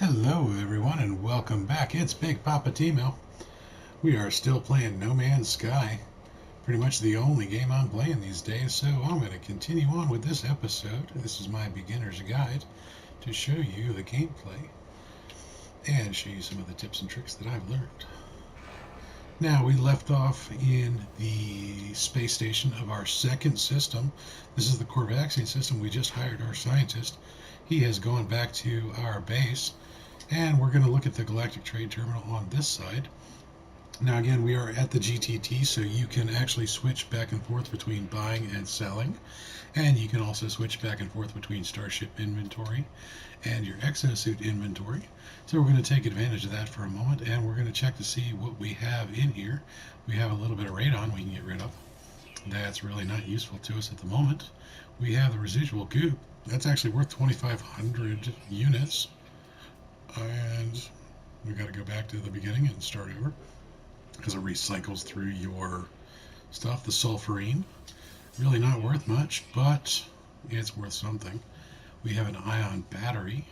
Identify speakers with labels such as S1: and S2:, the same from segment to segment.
S1: Hello everyone and welcome back. It's Big Poppa T-Mo. We are still playing No Man's Sky. Pretty much the only game I'm playing these days, so I'm going to continue on with this episode. This is my beginner's guide to show you the gameplay and show you some of the tips and tricks that I've learned. Now, we left off in the space station of our second system. This is the Korvaxian system. We just hired our scientist. He has gone back to our base, and we're going to look at the Galactic Trade Terminal on this side. Now, again, we are at the GTT, so you can actually switch back and forth between buying and selling. And you can also switch back and forth between Starship inventory and your exosuit inventory. So we're going to take advantage of that for a moment, and we're going to check to see what we have in here. We have a little bit of radon we can get rid of. That's really not useful to us at the moment. We have the residual goop. That's actually worth 2,500 units. And we got to go back to the beginning and start over because it recycles through your stuff. The sulfurine, really not worth much, but it's worth something. We have an ion battery.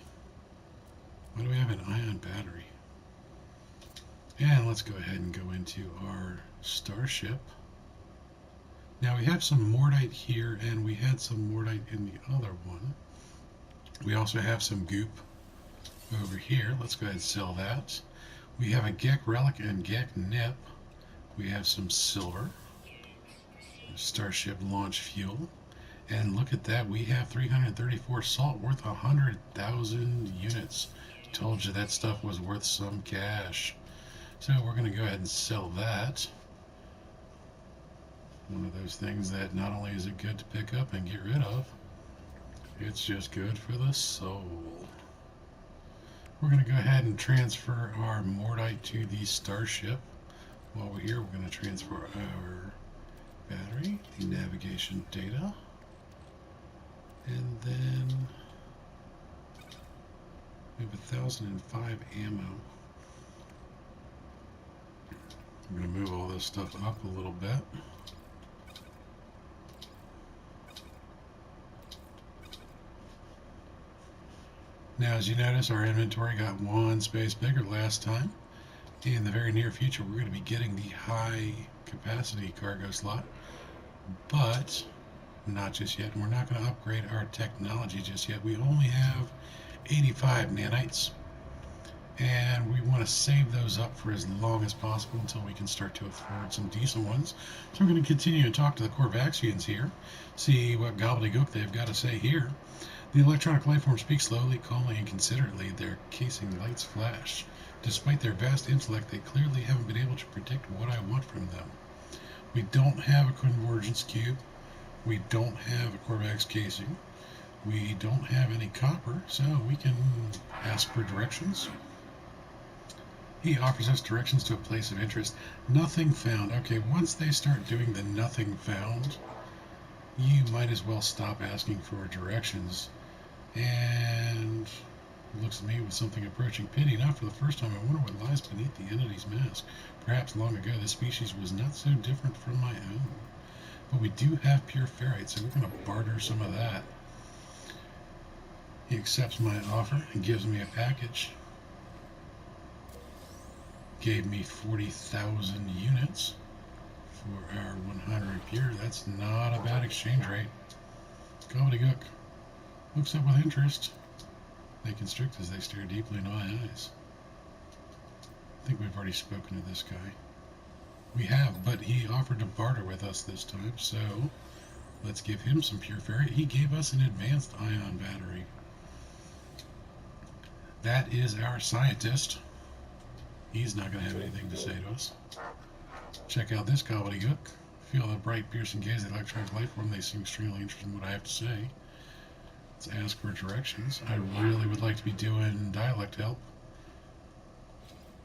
S1: Why do we have an ion battery? And let's go ahead and go into our starship. Now we have some mordite here, and we had some mordite in the other one. We also have some goop over here. Let's go ahead and sell that. We have a Gek relic and Gek nip. We have some silver. Starship launch fuel. And look at that, we have 334 salt worth 100,000 units. Told you that stuff was worth some cash. So we're going to go ahead and sell that. One of those things that not only is it good to pick up and get rid of, it's just good for the soul. We're going to go ahead and transfer our mordite to the starship. While we're here, we're going to transfer our battery, the navigation data, and then we have 1,005 ammo. I'm going to move all this stuff up a little bit. Now, as you notice, our inventory got one space bigger last time. In the very near future, we're going to be getting the high capacity cargo slot, but not just yet. We're not going to upgrade our technology just yet. We only have 85 nanites, and we want to save those up for as long as possible until we can start to afford some decent ones. So we're going to continue to talk to the Korvaxians here, see what gobbledygook they've got to say here. The electronic lifeforms speak slowly, calmly, and considerately. Their casing lights flash. Despite their vast intellect, they clearly haven't been able to predict what I want from them. We don't have a convergence cube. We don't have a Korvax casing. We don't have any copper, so we can ask for directions. He offers us directions to a place of interest. Nothing found. Okay, once they start doing the nothing found, you might as well stop asking for directions. And looks at me with something approaching pity. Not for the first time. I wonder what lies beneath the entity's mask. Perhaps long ago this species was not so different from my own. But we do have pure ferrite, so we're going to barter some of that. He accepts my offer and gives me a package. Gave me 40,000 units for our 100 pure. That's not a bad exchange rate. Gobbledygook looks up with interest. They constrict as they stare deeply into my eyes. I think we've already spoken to this guy. We have, but he offered to barter with us this time, so let's give him some pure ferrite. He gave us an advanced ion battery. That is our scientist. He's not going to have anything to say to us. Check out this gobbledygook. Feel the bright, piercing gaze of the electronic lifeform. They seem extremely interested in what I have to say. Let's ask for directions. I really would like to be doing dialect help.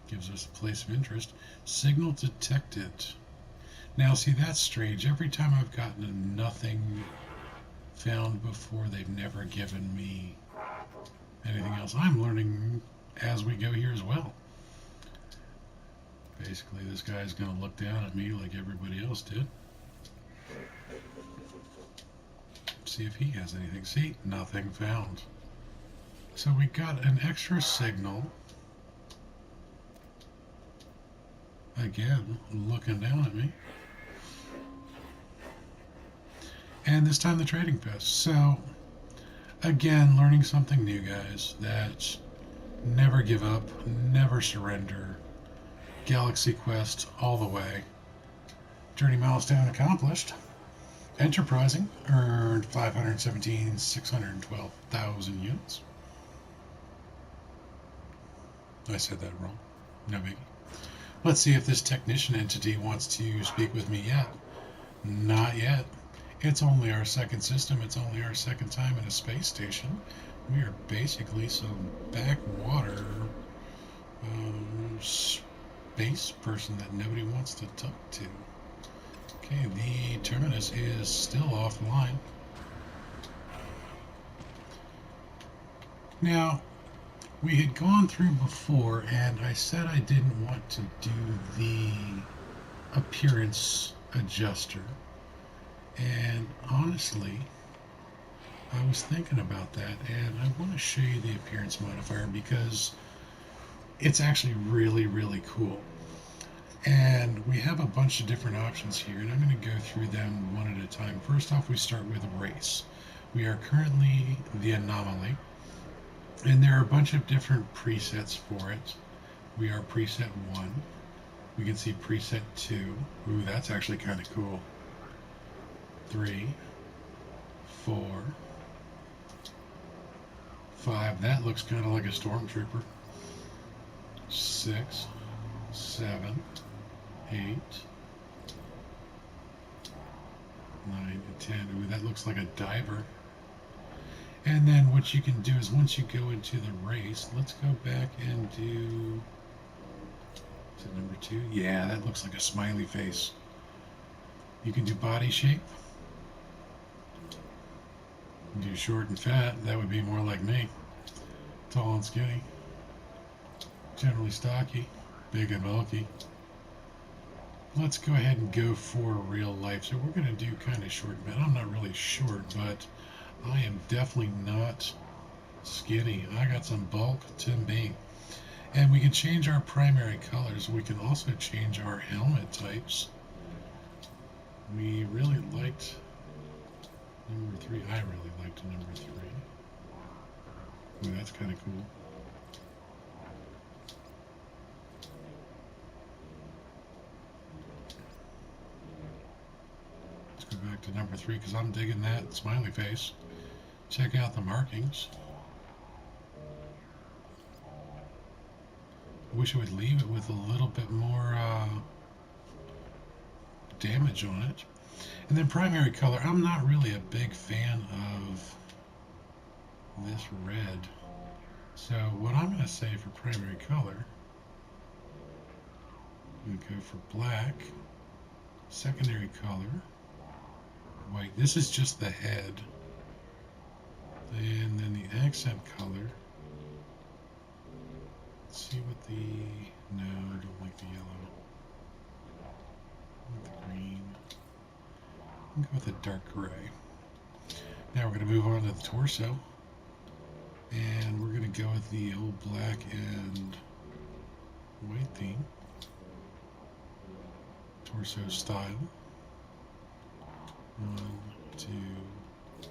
S1: Gives us a place of interest. Signal detected. Now, see, that's strange. Every time I've gotten a nothing found before, they've never given me anything else. I'm learning as we go here as well. Basically, this guy's going to look down at me like everybody else did. See if he has anything. See, nothing found. So we got an extra signal. Again, looking down at me. And this time the trading post. So, again, learning something new, guys. That never give up, never surrender. Galaxy Quest all the way. Journey milestone accomplished. Enterprising earned 517,612,000 units. I said that wrong. No biggie. Let's see if this technician entity wants to speak with me yet. Not yet. It's only our second system. It's only our second time in a space station. We are basically some backwater space person that nobody wants to talk to. Okay, the Terminus is still offline. Now, we had gone through before, and I said I didn't want to do the appearance adjuster. And honestly, I was thinking about that, and I want to show you the appearance modifier because it's actually really, really cool. And we have a bunch of different options here, and I'm going to go through them one at a time. First off, we start with race. We are currently the anomaly, and there are a bunch of different presets for it. We are preset 1. We can see preset 2. Ooh, that's actually kind of cool. 3, 4, 5. That looks kind of like a stormtrooper. 6, 7, 8, 9, 10. Ooh, that looks like a diver. And then what you can do is once you go into the race, let's go back and do, is it number 2? Yeah, that looks like a smiley face. You can do body shape. You can do short and fat. That would be more like me. Tall and skinny. Generally stocky. Big and bulky. Let's go ahead and go for real life. So we're going to do kind of short, but I'm not really short, but I am definitely not skinny. I got some bulk to me. And we can change our primary colors. We can also change our helmet types. We really liked number 3. I really liked number 3. Ooh, that's kind of cool. Let's go back to number 3 because I'm digging that smiley face. Check out the markings. I wish I would leave it with a little bit more damage on it. And then primary color, I'm not really a big fan of this red. So what I'm going to say for primary color, I'm going to go for black, secondary color, white. This is just the head. And then the accent color. Let's see what the, no, I don't like the yellow. I like the green. I'm going to go with the dark gray. Now we're going to move on to the torso. And we're going to go with the old black and white theme. Torso style. 1, 2, 3,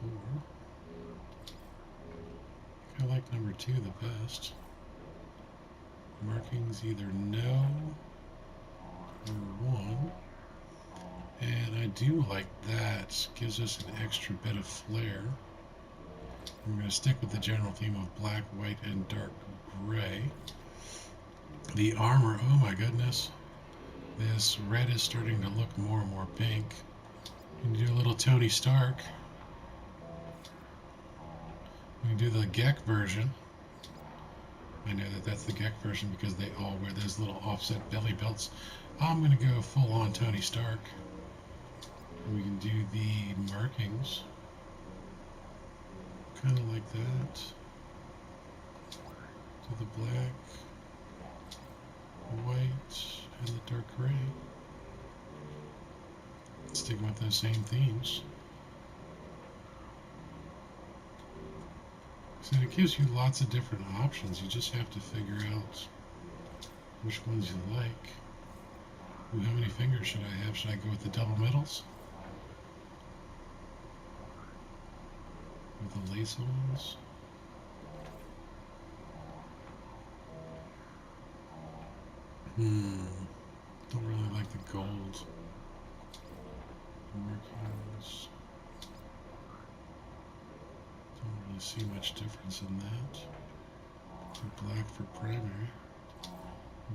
S1: 4. I like number 2 the best. Markings either no or 1. And I do like that. Gives us an extra bit of flair. I'm going to stick with the general theme of black, white, and dark gray. The armor, oh my goodness. This red is starting to look more and more pink. You can do a little Tony Stark. We can do the Gek version. I know that that's the Gek version because they all wear those little offset belly belts. I'm going to go full on Tony Stark. We can do the markings. Kind of like that. Do the black, white, and the dark gray. Sticking with those same themes. So it gives you lots of different options. You just have to figure out which ones you like. Ooh, how many fingers should I have? Should I go with the double middles? With the lace ones? Don't really like the gold markings. Don't really see much difference in that. Black for primary,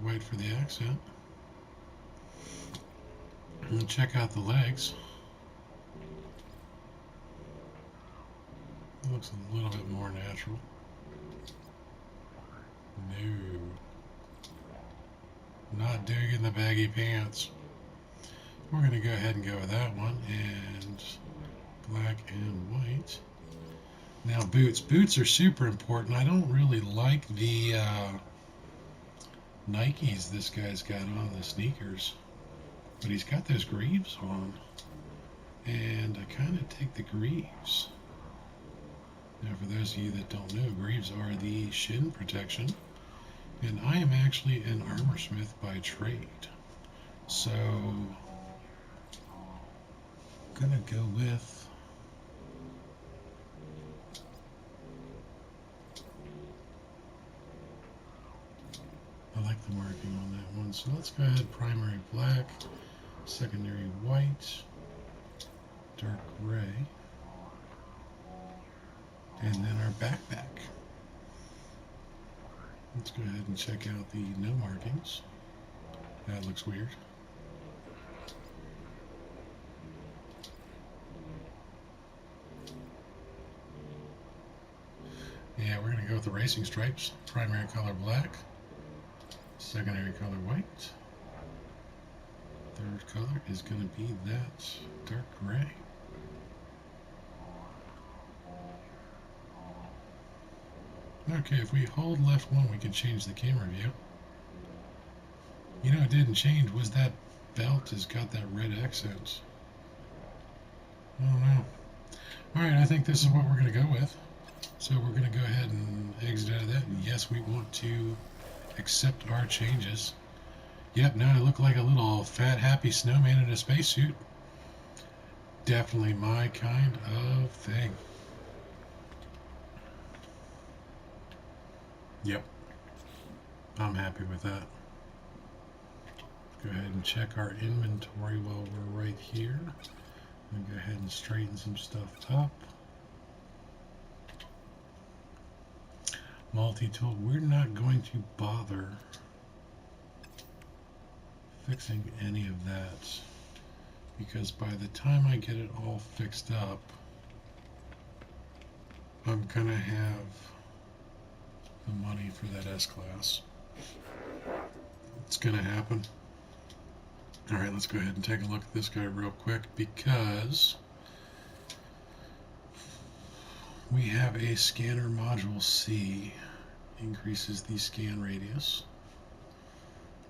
S1: white for the accent. And check out the legs. It looks a little bit more natural. No. Not digging the baggy pants. We're going to go ahead and go with that one. And black and white. Now boots. Boots are super important. I don't really like the Nikes this guy's got on, the sneakers. But he's got those greaves on. And I kind of take the greaves. Now for those of you that don't know, greaves are the shin protection. And I am actually an armorsmith by trade. So I'm going to go with I like the marking on that one. So let's go ahead, primary black, secondary white, dark gray, and then our backpack. Let's go ahead and check out the no markings. That looks weird. Yeah, we're going to go with the racing stripes. Primary color black. Secondary color white. Third color is going to be that dark gray. Okay, if we hold left one, we can change the camera view. You know, it didn't change was that belt has got that red accent. I don't know. Alright, I think this is what we're going to go with. So we're going to go ahead and exit out of that. And yes, we want to accept our changes. Yep, now I look like a little fat, happy snowman in a spacesuit. Definitely my kind of thing. Yep, I'm happy with that. Go ahead and check our inventory while we're right here. I'm going to go ahead and straighten some stuff up. Multitool, we're not going to bother fixing any of that because by the time I get it all fixed up, I'm going to have the money for that S-Class. It's going to happen. Alright, let's go ahead and take a look at this guy real quick because we have a scanner module C, increases the scan radius.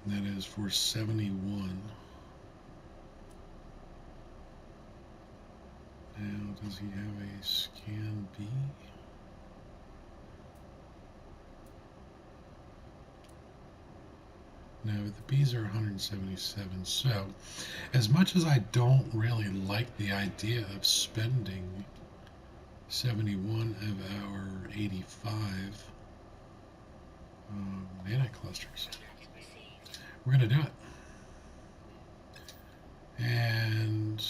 S1: That is for 71. Now, does he have a scan B? No, the B's are 177. So, as much as I don't really like the idea of spending 71 of our 85 nanite clusters, we're going to do it. And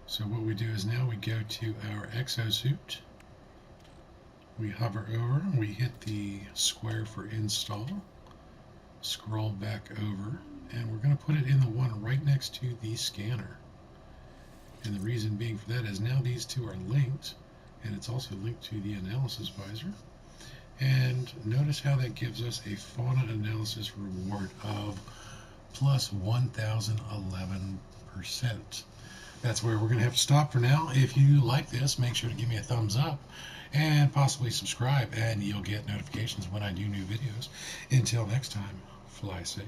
S1: so what we do is now we go to our exosuit. We hover over, we hit the square for install, scroll back over, and we're going to put it in the one right next to the scanner. And the reason being for that is now these two are linked, and it's also linked to the analysis visor. And notice how that gives us a fauna analysis reward of plus 1,011%. That's where we're going to have to stop for now. If you like this, make sure to give me a thumbs up and possibly subscribe, and you'll get notifications when I do new videos. Until next time, fly safe.